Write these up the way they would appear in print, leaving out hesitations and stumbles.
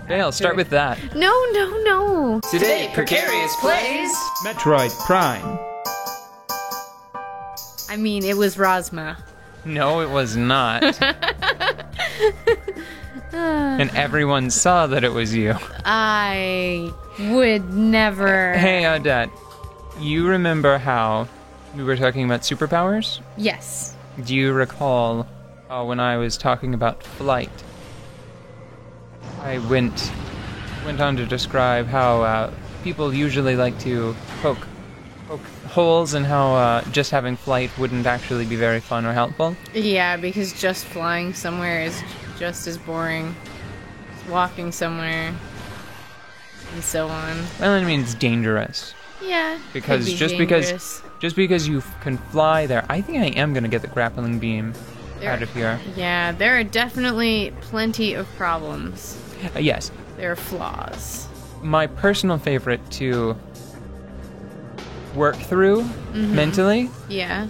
I'll start with that. No. Today, Precarious plays Metroid Prime. I mean, it was Rosma. No, it was not. And everyone saw that it was you. I would never. Hey, Odette, you remember how we were talking about superpowers? Yes. Do you recall when I was talking about flight? I went on to describe how people usually like to poke holes and how just having flight wouldn't actually be very fun or helpful. Yeah, because just flying somewhere is just as boring as walking somewhere, and so on. Well, I mean, it's dangerous. Yeah, Because could be just dangerous. because you can fly there, I think I am going to get the grappling beam out of here. Yeah, there are definitely plenty of problems. Yes. There are flaws. My personal favorite to work through mentally Yeah.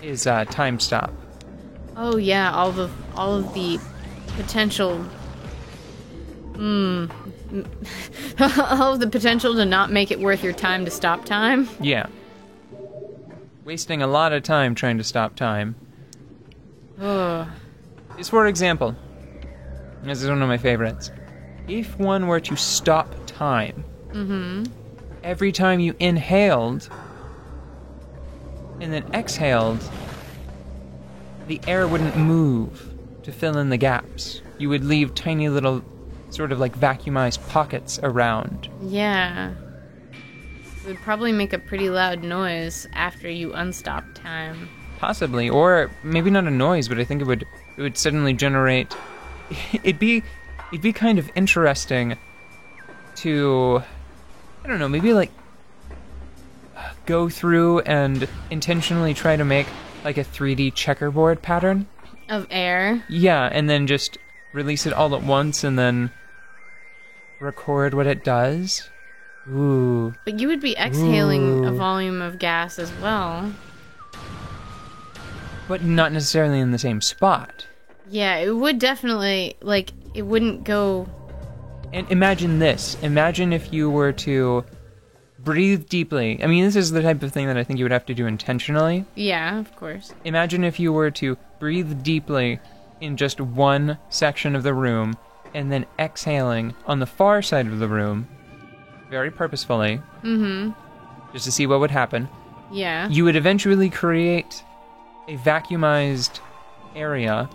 is time stop. Oh yeah, all of the potential. All of the potential to not make it worth your time to stop time. Yeah. Wasting a lot of time trying to stop time. Ugh. Is, for example, this is one of my favorites. If one were to stop time, every time you inhaled and then exhaled, the air wouldn't move to fill in the gaps. You would leave tiny little sort of like vacuumized pockets around. Yeah. It would probably make a pretty loud noise after you unstop time. Possibly, or maybe not a noise, but I think it would suddenly generate. It'd be kind of interesting to, I don't know, maybe like go through and intentionally try to make like a 3D checkerboard pattern. Of air? Yeah, and then just release it all at once and then record what it does. Ooh. But you would be exhaling a Ooh. volume of gas as well. But not necessarily in the same spot. Yeah, it would definitely, like, it wouldn't go... And imagine this. Imagine if you were to breathe deeply. I mean, this is the type of thing that I think you would have to do intentionally. Yeah, of course. Imagine if you were to breathe deeply in just one section of the room and then exhaling on the far side of the room, very purposefully, just to see what would happen. Yeah. You would eventually create a vacuumized area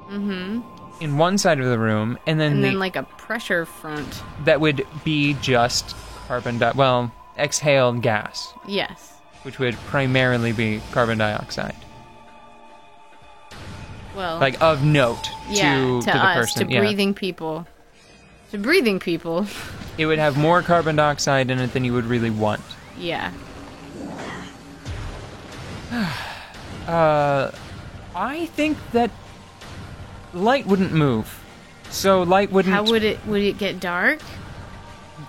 in one side of the room, and then, And then, like, a pressure front. that would be just exhaled gas, Yes. which would primarily be carbon dioxide. Well, Like, of note yeah, to the us, person. to breathing people. To breathing people. It would have more carbon dioxide in it than you would really want. Yeah. I think that light wouldn't move. So light wouldn't... How would it get dark?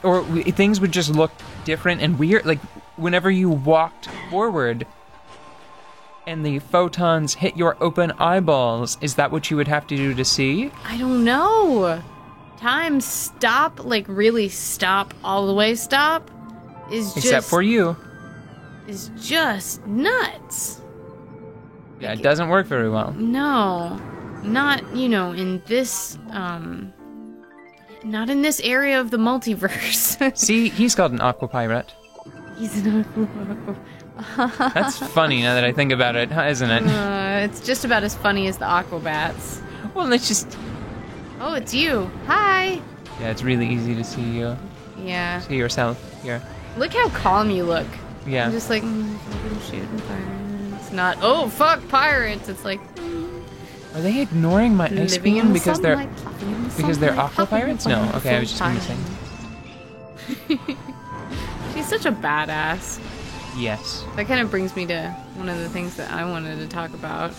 Or things would just look different and weird. Like, whenever you walked forward and the photons hit your open eyeballs, is that what you would have to do to see? I don't know. Time stop, like really stop, all the way stop, is just... Except for you. Is just nuts. Yeah, it doesn't work very well. No. Not, in this, not in this area of the multiverse. See, he's called an aqua pirate. He's not... That's funny now that I think about it, isn't it? It's just about as funny as the Aquabats. Well, let's just... Oh, it's you. Hi. Yeah, it's really easy to see you. Yeah. See yourself here. Look how calm you look. Yeah. I'm just like, shooting pirates. Not, oh, fuck pirates. It's like... Are they ignoring my ice living in cream the because they're sunlight, puffing in the because they're sunlight, aqua puffing in the pirates? No, sunlight, okay, I was just gonna say. full-time. She's such a badass. Yes. That kind of brings me to one of the things that I wanted to talk about.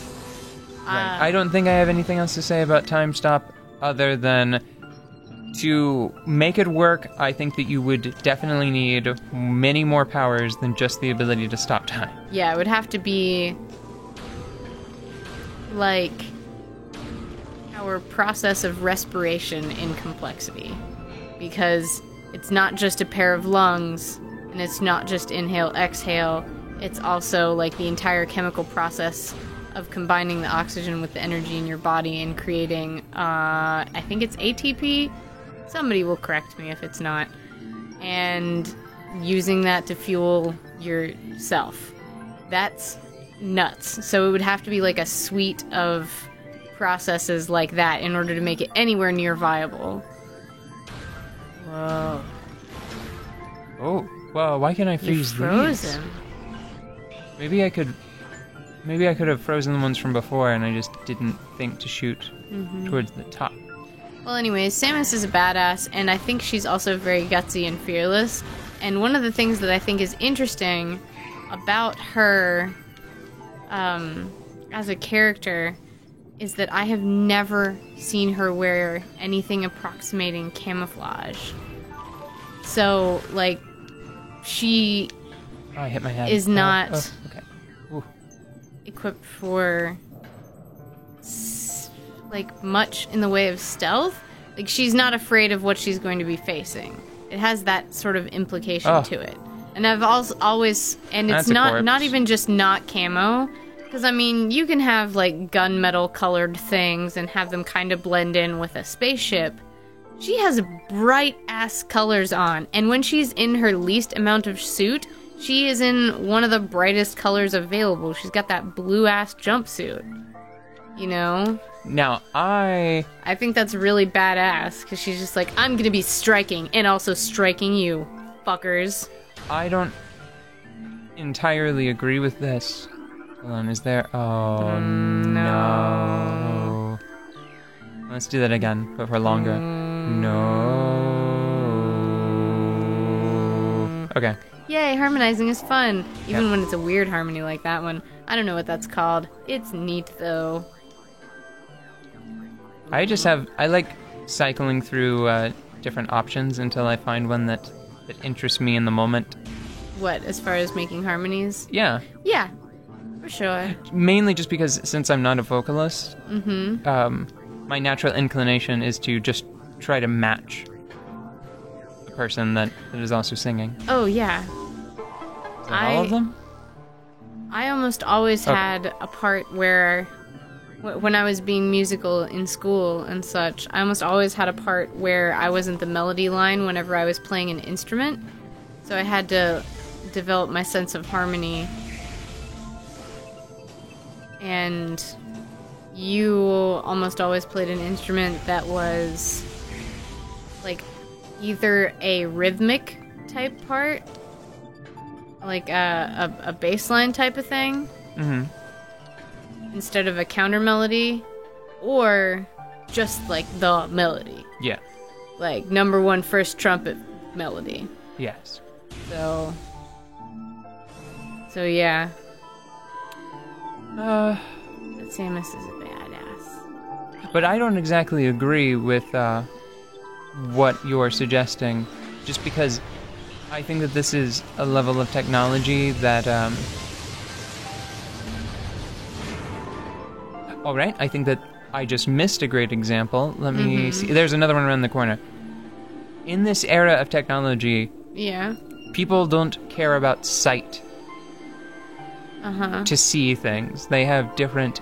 Right. I don't think I have anything else to say about Time Stop other than to make it work, I think that you would definitely need many more powers than just the ability to stop time. Yeah, it would have to be like our process of respiration in complexity. Because it's not just a pair of lungs, and it's not just inhale, exhale, it's also like the entire chemical process of combining the oxygen with the energy in your body and creating, I think it's ATP? Somebody will correct me if it's not. And using that to fuel yourself. That's nuts. So it would have to be like a suite of processes like that in order to make it anywhere near viable. Whoa. Oh, well, why can't I You freeze froze these? him. Maybe I could have frozen the ones from before and I just didn't think to shoot towards the top. Well, anyways, Samus is a badass, and I think she's also very gutsy and fearless. And one of the things that I think is interesting about her as a character is that I have never seen her wear anything approximating camouflage. So, like, she Oh, I hit my head. is not okay. Ooh. equipped for like much in the way of stealth. Like, she's not afraid of what she's going to be facing. It has that sort of implication to it. And I've always, and it's not even just not camo, because I mean, you can have like gunmetal colored things and have them kind of blend in with a spaceship. She has bright ass colors on, and when she's in her least amount of suit, she is in one of the brightest colors available. She's got that blue ass jumpsuit. You know? Now, I think that's really badass, because she's just like, I'm gonna be striking, and also striking you, fuckers. I don't entirely agree with this. Hold on, is there... Oh, no. Let's do that again, but for longer. No. Okay. Yay, harmonizing is fun, even when it's a weird harmony like that one. I don't know what that's called. It's neat, though. I like cycling through different options until I find one that interests me in the moment. What, as far as making harmonies? Yeah. Yeah, for sure. Mainly just because since I'm not a vocalist, my natural inclination is to just try to match the person that is also singing. Oh, yeah. Is that all of them? I almost always had a part where... When I was being musical in school and such, I almost always had a part where I wasn't the melody line whenever I was playing an instrument. So I had to develop my sense of harmony. And you almost always played an instrument that was like either a rhythmic type part, like a bass line type of thing. Mm-hmm. Instead of a counter melody, or just like the melody. Yeah. Like number one first trumpet melody. Yes. So yeah. But Samus is a badass. But I don't exactly agree with what you're suggesting, just because I think that this is a level of technology that all right, I think that I just missed a great example. Let me see. There's another one around the corner. In this era of technology, people don't care about sight to see things. They have different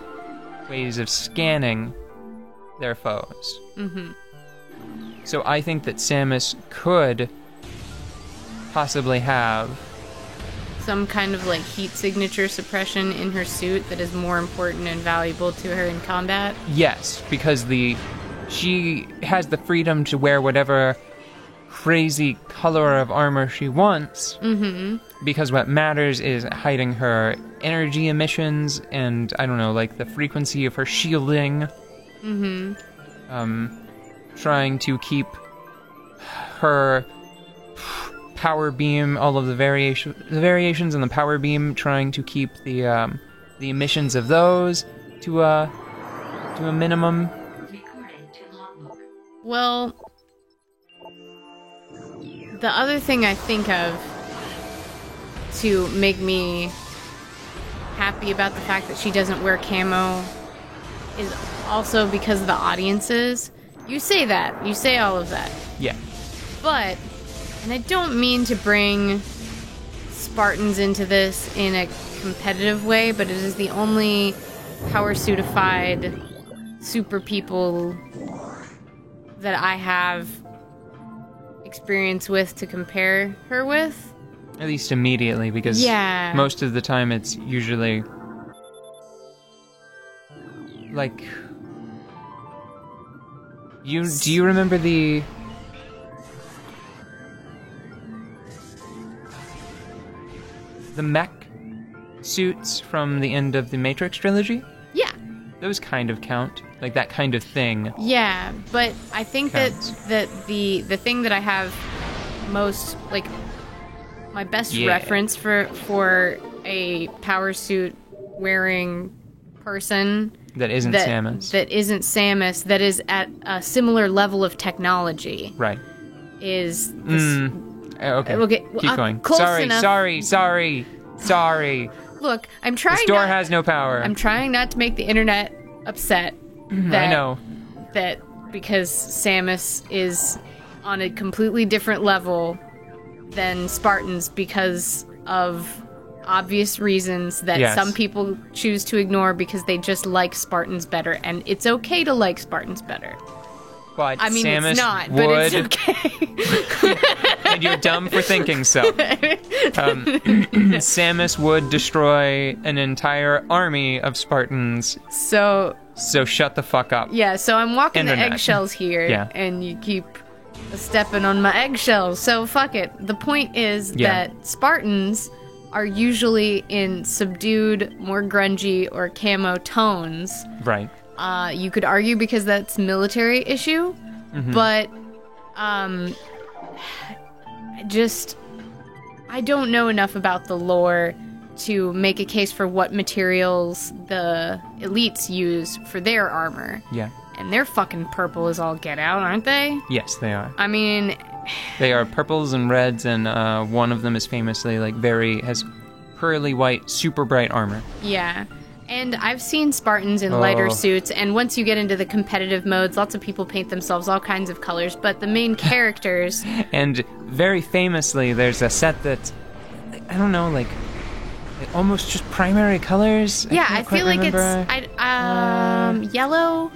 ways of scanning their foes. So I think that Samus could possibly have some kind of like heat signature suppression in her suit that is more important and valuable to her in combat. Yes, because she has the freedom to wear whatever crazy color of armor she wants. Because what matters is hiding her energy emissions and, I don't know, like the frequency of her shielding. Trying to keep her power beam, all of the variations in the power beam, trying to keep the emissions of those to a minimum. Well, the other thing I think of to make me happy about the fact that she doesn't wear camo is also because of the audiences. You say that. You say all of that. Yeah. But, and I don't mean to bring Spartans into this in a competitive way, but it is the only power suitified super people that I have experience with to compare her with. At least immediately, because Yeah. most of the time it's usually like do you remember the mech suits from the end of the Matrix trilogy? Yeah. Those kind of count, like that kind of thing. Yeah, but I think Counts. that the thing that I have most, like, my best Yeah. reference for a power suit wearing person That isn't Samus. that isn't Samus, that is at a similar level of technology, Right. is this, Okay. Okay, Keep going. close Sorry, enough. sorry. Look, I'm trying. The store not, has no power. I'm trying not to make the internet upset. That, I know. that because Samus is on a completely different level than Spartans because of obvious reasons that Yes. some people choose to ignore because they just like Spartans better, and it's okay to like Spartans better. But I mean, Samus it's not, would, but it's okay. and you're dumb for thinking so. Samus would destroy an entire army of Spartans, So shut the fuck up. yeah, so I'm walking Internet. the eggshells here, Yeah. and you keep stepping on my eggshells. So fuck it. The point is Yeah. that Spartans are usually in subdued, more grungy or camo tones. Right. You could argue because that's military issue, but I don't know enough about the lore to make a case for what materials the elites use for their armor. Yeah. And they're fucking purple as all get out, aren't they? Yes, they are. I mean, They are purples and reds, and one of them is famously has pearly white, super bright armor. yeah. And I've seen Spartans in lighter Oh. suits, and once you get into the competitive modes, lots of people paint themselves all kinds of colors, but the main characters... And very famously, there's a set that, I don't know, like almost just primary colors. Yeah, can't I quite feel like remember. it's yellow,